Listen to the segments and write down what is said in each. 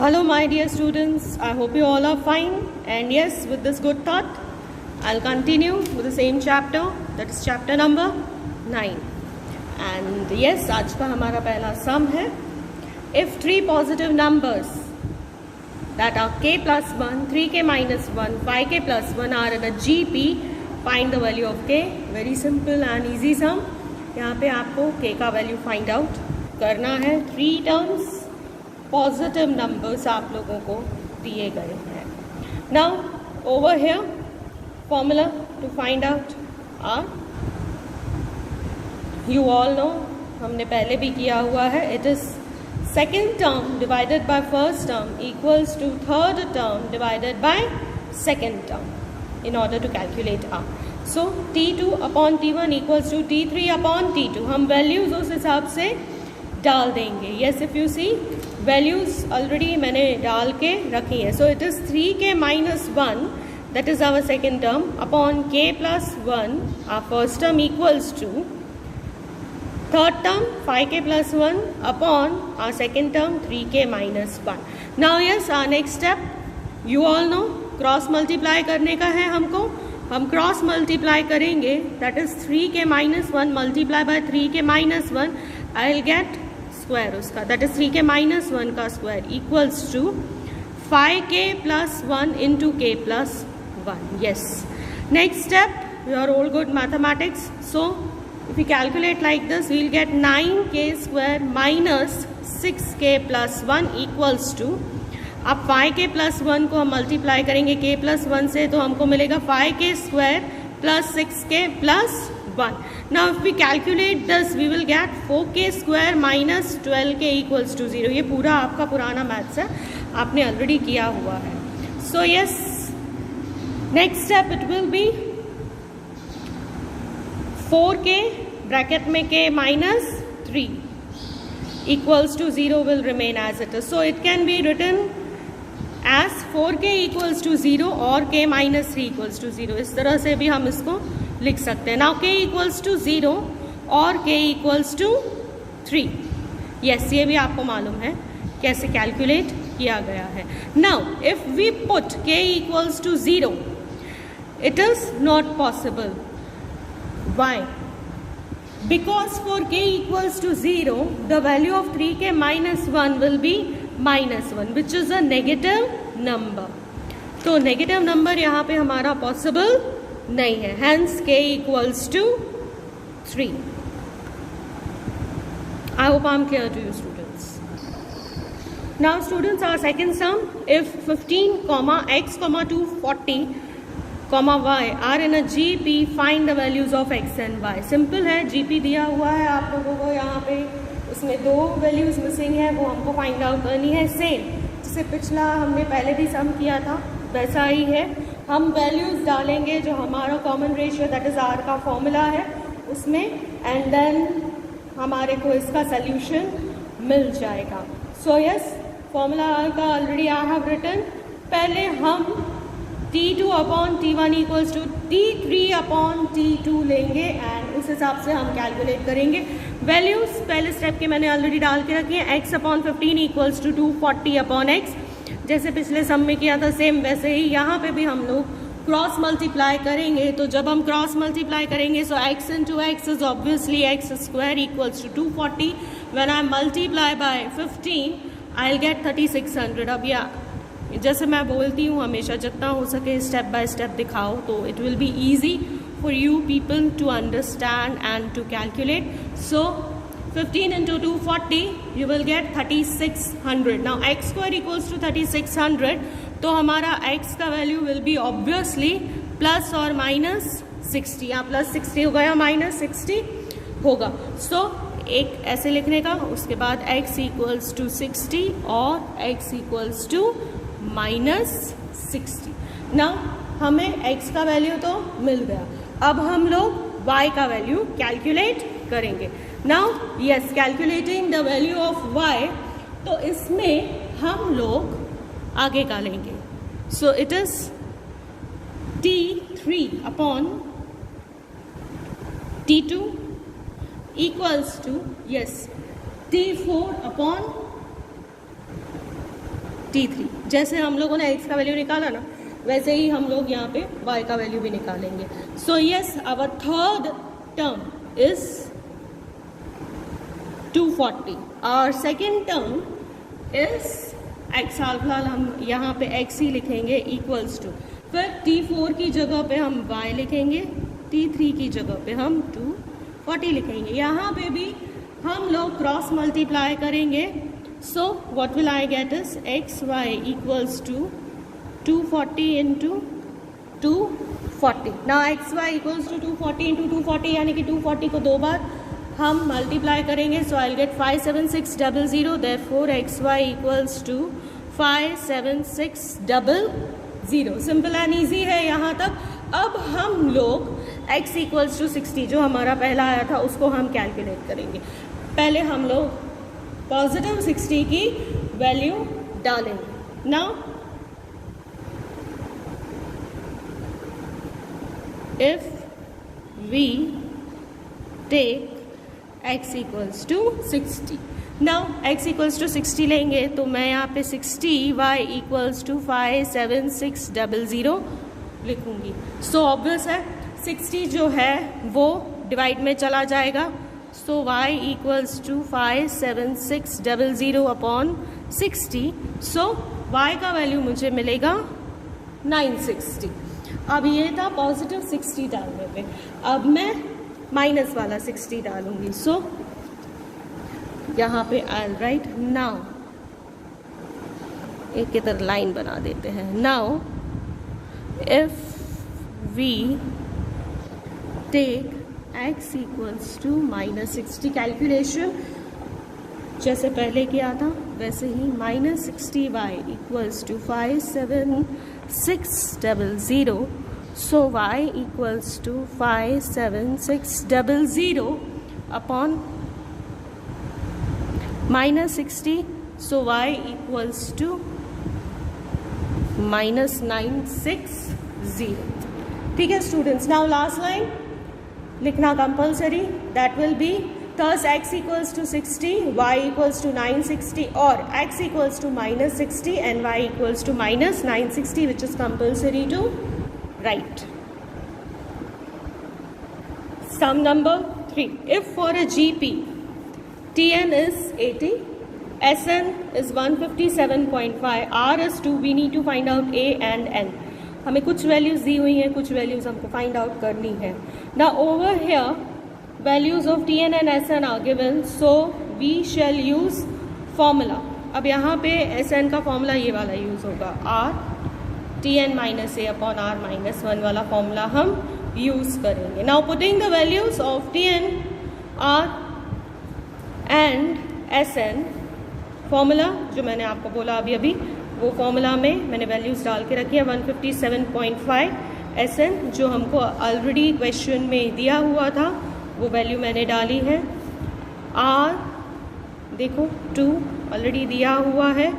Hello my dear students, I hope you all are fine, and yes, with this good thought I'll continue with the same chapter, that is chapter number 9. And yes, आज का हमारा पहला sum है, if three positive numbers that are k plus 1, 3k minus 1, 5k plus 1 are in a GP, find the value of k. Very simple and easy sum. यहाँ पे आपको k का value find out करना है. 3 terms positive numbers आप लोगों को दिए गए हैं. Now over here formula to find out R, you all know, हमने पहले भी किया हुआ है. It is second term divided by first term equals to third term divided by second term in order to calculate R. So T2 upon T1 equals to T3 upon T2. हम values उस हिसाब से डाल देंगे. Yes, if you see values already मैंने डाल के रखी है. सो it is 3k minus 1 that is our second term upon k plus 1 our first term equals to third term 5k plus 1 upon our second term 3k minus 1. Now yes, our next step you all know, cross multiply करने का है हमको. हम cross multiply करेंगे, that is 3k minus 1 multiply by 3k minus 1. I will get square उसका, that is 3k minus 1 का square equals to 5k plus 1 into k plus 1. Yes, next step, you are all good mathematics. So if you calculate like this we will get 9k square minus 6k plus 1 equals to, अब 5k plus 1 को हम multiply करेंगे k plus 1 से, तो हमको मिलेगा 5k square plus 6k plus 1. Now if we calculate this we will get 4k square minus 12k equals to 0. ये पूरा आपका पुराना मैथ्स है, आपने ऑलरेडी किया हुआ है. So yes, next step it will be 4k bracket में k minus 3 equals to 0 will remain as it is. So it can be written as 4k equals to 0 और k minus 3 equals to 0. इस तरह से भी हम इसको लिख सकते हैं. नाउ k इक्वल्स टू 0 और k इक्वल्स टू 3. यस, ये भी आपको मालूम है कैसे कैलकुलेट किया गया है. Now if we put k equals to 0, it is not possible. Why? Because for k equals to 0 the value of 3k minus 1 will be minus 1 which is a negative number. तो negative number यहाँ पे हमारा possible नहीं है. hence k equals to 3. I hope I am clear to you students. Now students, our second sum, if 15 comma x comma 240 comma y are in a GP, find the values of x and y. Simple है, GP दिया हुआ है आप लोगों को यहाँ पे, उसमें 2 वैल्यूज मिसिंग है, वो हमको फाइंड आउट करनी है. सेम जिसे पिछला हमने पहले भी सम किया था वैसा ही है. हम वैल्यूज डालेंगे जो हमारा common ratio that is R का फॉर्मूला है उसमें, एंड देन हमारे को इसका सोल्यूशन मिल जाएगा. सो यस, फॉर्मूला आर का ऑलरेडी आई हैव रिटन. पहले हम T2 upon T1 equals to T3 upon T2 लेंगे एंड उस हिसाब से हम कैलकुलेट करेंगे. वैल्यूज पहले स्टेप के मैंने ऑलरेडी डाल के रखी है. x upon 15 equals to 240 upon x, जैसे पिछले सम में किया था सेम वैसे ही यहाँ पे भी हम लोग क्रॉस मल्टीप्लाई करेंगे. तो जब हम क्रॉस मल्टीप्लाई करेंगे, so x into X is obviously X square equals to 240. When I multiply by 15 I will get 3600. अब या जैसे मैं बोलती हूँ हमेशा, जितना हो सके स्टेप बाय स्टेप दिखाओ, तो it will be easy for you people to understand and to calculate. So 15 into 240 you will get 3600. now x square equals to 3600, तो हमारा x का value will be obviously plus और minus 60. यहाँ plus 60 होगा या minus 60 होगा. सो एक ऐसे लिखने का, उसके बाद x इक्वल्स टू 60 और x equals to minus 60. Now हमें x का वैल्यू तो मिल गया. अब हम लोग y का वैल्यू कैलकुलेट करेंगे. Now yes, calculating the value of y, तो इसमें हम लोग आगे का लेंगे. So it is T3 upon T2 equals to yes T4 upon T3। जैसे हम लोगों ने x का वैल्यू निकाला ना, वैसे ही हम लोग यहाँ पे y का वैल्यू भी निकालेंगे। So yes, our third term is 240, और सेकेंड टर्म इज x। फिलहाल हम यहाँ पे x ही लिखेंगे इक्वल्स टू, फिर T4 की जगह पे हम y लिखेंगे, T3 की जगह पे हम 240 लिखेंगे। यहाँ पे भी हम लोग क्रॉस मल्टीप्लाई करेंगे। So what will I get is X Y equals to 240 into 240। Now X Y equals to 240 into 240, यानी कि 240 को 2 बार हम मल्टीप्लाई करेंगे। So I will get 57600, therefore x Y equals to 57600। Simple and easy है यहाँ तक। अब हम लोग x इक्वल्स टू 60 जो हमारा पहला आया था उसको हम कैलकुलेट करेंगे। पहले हम लोग पॉजिटिव 60 की वैल्यू डालेंगे। Now if we take x equals to 60, now x equals to 60 लेंगे तो मैं यहाँ पे 60 y इक्वल्स टू 57600 लिखूंगी। सो ऑब्वियस है 60 जो है वो डिवाइड में चला जाएगा। So y equals to 57600 upon 60। So y का वैल्यू मुझे मिलेगा 960। अब ये था पॉजिटिव 60 डालने पे, अब मैं माइनस वाला 60 डालूंगी। सो यहाँ पे आई विल राइट नाउ, एक इधर लाइन बना देते हैं। Now if we take x equals to minus 60, calculation जैसे पहले किया था वैसे ही, minus 60y equals to 57600, so y equals to 57600 upon minus 60, so y equals to minus 960। ठीक है स्टूडेंट्स, नाउ लास्ट लाइन लिखना compulsory, that will be thus x equals to 60, y equals to 960, और x equals to minus 60 and y equals to minus 960, which is compulsory to write. Sum number 3, if for a GP Tn is 80, Sn is 157.5, R is 2, we need to find out A and N। हमें कुछ values दी हुई हैं, कुछ values हमको find out करनी है। Now over here values of Tn and Sn are given, so we shall use formula। अब यहाँ पे Sn का फॉर्मूला ये वाला यूज होगा, R Tn minus A upon R minus 1 वाला फॉर्मूला हम यूज करेंगे। Now putting the values of Tn, R and Sn, formula जो मैंने आपको बोला अभी अभी, वो फॉर्मूला में मैंने वैल्यूज़ डाल के रखी है। 157.5 Sn जो हमको ऑलरेडी क्वेश्चन में दिया हुआ था वो वैल्यू मैंने डाली है। R देखो 2 ऑलरेडी दिया हुआ है,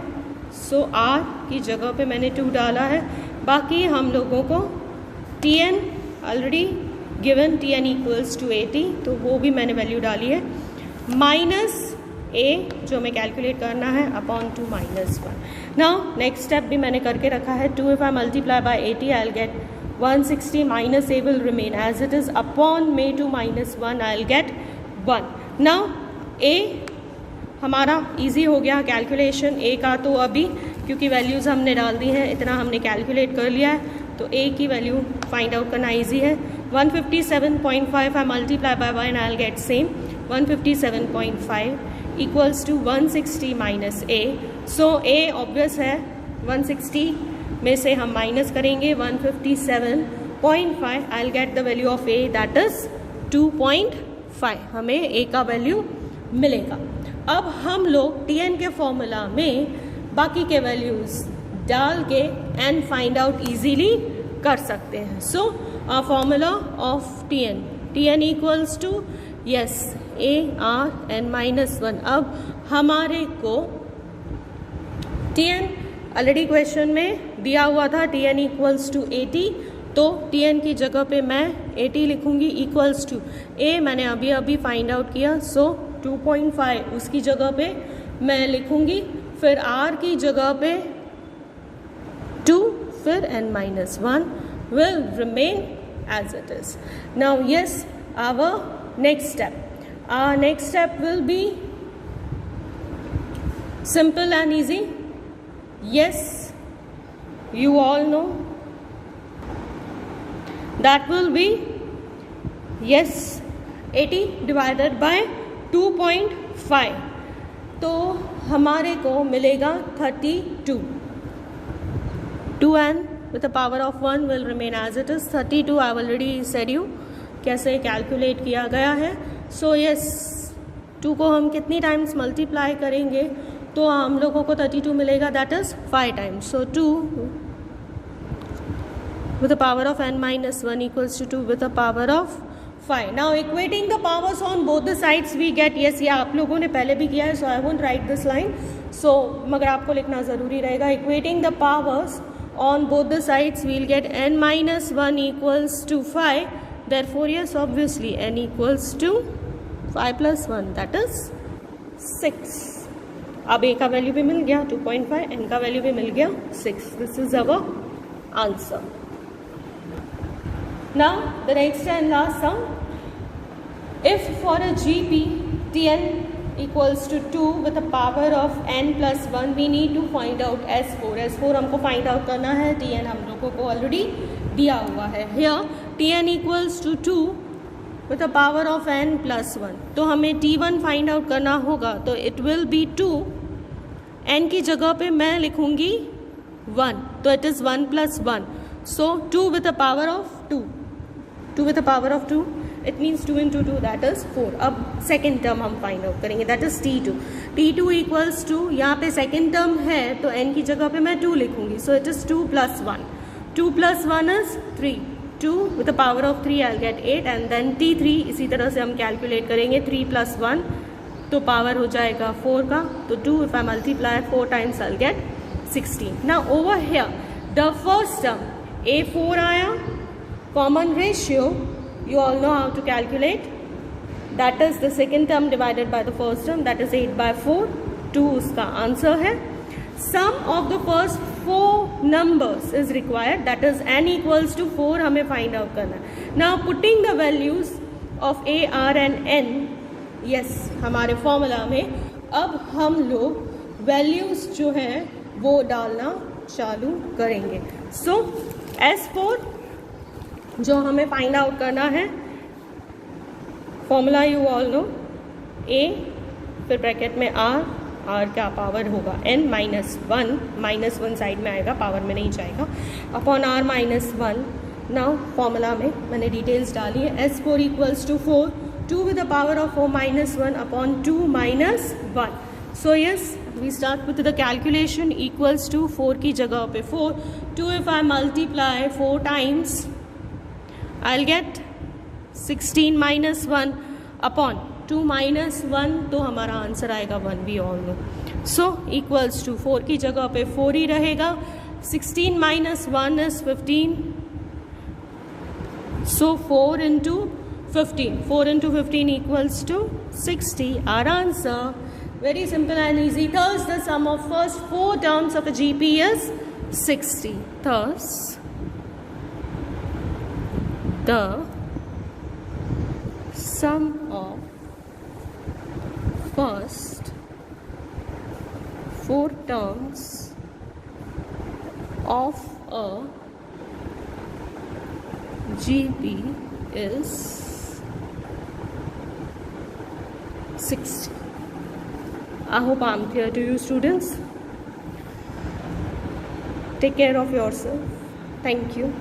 सो R की जगह पे मैंने 2 डाला है। बाकी हम लोगों को Tn already given, Tn equals to 80, तो वो भी मैंने वैल्यू डाली है। माइनस A जो हमें कैलकुलेट करना है upon 2 minus 1। Now next step भी मैंने करके रखा है। 2 if I multiply by 80 I will get 160 minus A will remain as it is upon में 2 minus 1 I will get 1। Now A हमारा इजी हो गया कैलकुलेशन A का, तो अभी क्योंकि वैल्यूज़ हमने डाल दी हैं, इतना हमने कैलकुलेट कर लिया है, तो A की वैल्यू फाइंड आउट करना ईजी है। 157.5 I multiply by 1 I will get same 157.5 equals to 160 minus A। so A obvious है, 160 में से हम माइनस करेंगे 157.5, I'll get the value of A that is 2.5, हमें A का वैल्यू मिलेगा। अब हम लोग Tn के फॉर्मूला में बाकी के वैल्यूज डाल के एंड फाइंड आउट इजीली कर सकते हैं। So formula of Tn equals to yes A R n minus 1। अब हमारे को Tn ऑलरेडी क्वेश्चन में दिया हुआ था, Tn इक्वल्स टू 80, तो Tn की जगह पे मैं 80 लिखूंगी इक्वल्स टू A मैंने अभी अभी फाइंड आउट किया, सो 2.5 उसकी जगह पे मैं लिखूंगी, फिर R की जगह पे 2 फिर n-1 will remain as it is. Now yes, our next step will be simple and easy. Yes, you all know that will be yes 80 divided by 2.5, तो हमारे को मिलेगा 32. 2n with the power of 1 will remain as it is. 32 I already said you कैसे calculate किया गया है. So yes 2 को हम कितनी टाइम्स मल्टीप्लाई करेंगे तो हम लोगों को 32 मिलेगा, that is 5 times. So 2 with the power of n-1 equals to 2 with the power of 5. Now equating the powers on both the sides we get, yes ये आप लोगों ने पहले भी किया है, so I won't write this line. So मगर आपको लिखना ज़रूरी रहेगा. Equating the powers on both the sides we'll get n-1 equals to 5. Therefore yes, obviously n equals to 5 plus 1, that is 6. अब a का वैल्यू भी मिल गया 2.5, n का वैल्यू भी मिल गया 6. This is our answer. Now the next and last sum. If for a GP Tn equals to 2 with a power of n plus 1, we need to find out S4. S4 हमको find out करना है. Tn हम लोगों को already दिया हुआ है. Here Tn equals to 2 with a power of n plus 1. तो हमें T1 find out करना होगा, तो it will be 2. n की जगह पे मैं लिखूँगी 1, तो it is 1 plus 1. So 2 with a power of 2. 2 with the power of 2, it means 2 into 2, that is 4. अब सेकेंड टर्म हम फाइंड आउट करेंगे, that is T2. T2 equals to, यहाँ पे सेकेंड टर्म है तो n की जगह पे मैं 2 लिखूंगी, सो it is 2 plus 1. 2 plus 1 is 3. 2 with the power of 3 I'll get 8, and then T3 इसी तरह से हम कैलकुलेट करेंगे. 3 plus 1 तो पावर हो जाएगा 4 का, तो 2 if I multiply 4 times I'll get 16. Now over here the first term A4 आया, common ratio you all know how to calculate, that is the second term divided by the first term, that is 8 by 4. 2 उसका answer है. sum of the first 4 numbers is required, that is n equals to 4 हमें find out करना है. now putting the values of a, r and n, yes हमारे formula में अब हम लोग वैल्यूज जो है वो डालना चालू करेंगे. सो S4 जो हमें फाइंड आउट करना है, formula you all know, a फिर ब्रैकेट में r का पावर होगा n माइनस 1 साइड में आएगा, पावर में नहीं जाएगा, upon r minus 1. Now formula में मैंने डिटेल्स डाली है. S4 equals to 4, 2 with the power of 4 minus 1 upon 2 minus 1. So yes we start with the calculation. equals to 4 की जगह पे 4, 2 if I multiply 4 times I'll get 16 minus 1 upon 2 minus 1, तो हमारा answer आएगा 1, we all know. so equals to 4 की जगह पे 4 ही रहेगा. 16 minus 1 is 15, so 4 into 15, 4 into 15 equals to 60. our answer, very simple and easy. Thus the sum of first 4 terms of a GP is 60. Thus the sum of first 4 terms of a GP is 60. I hope I'm clear to you students. Take care of yourself. Thank you.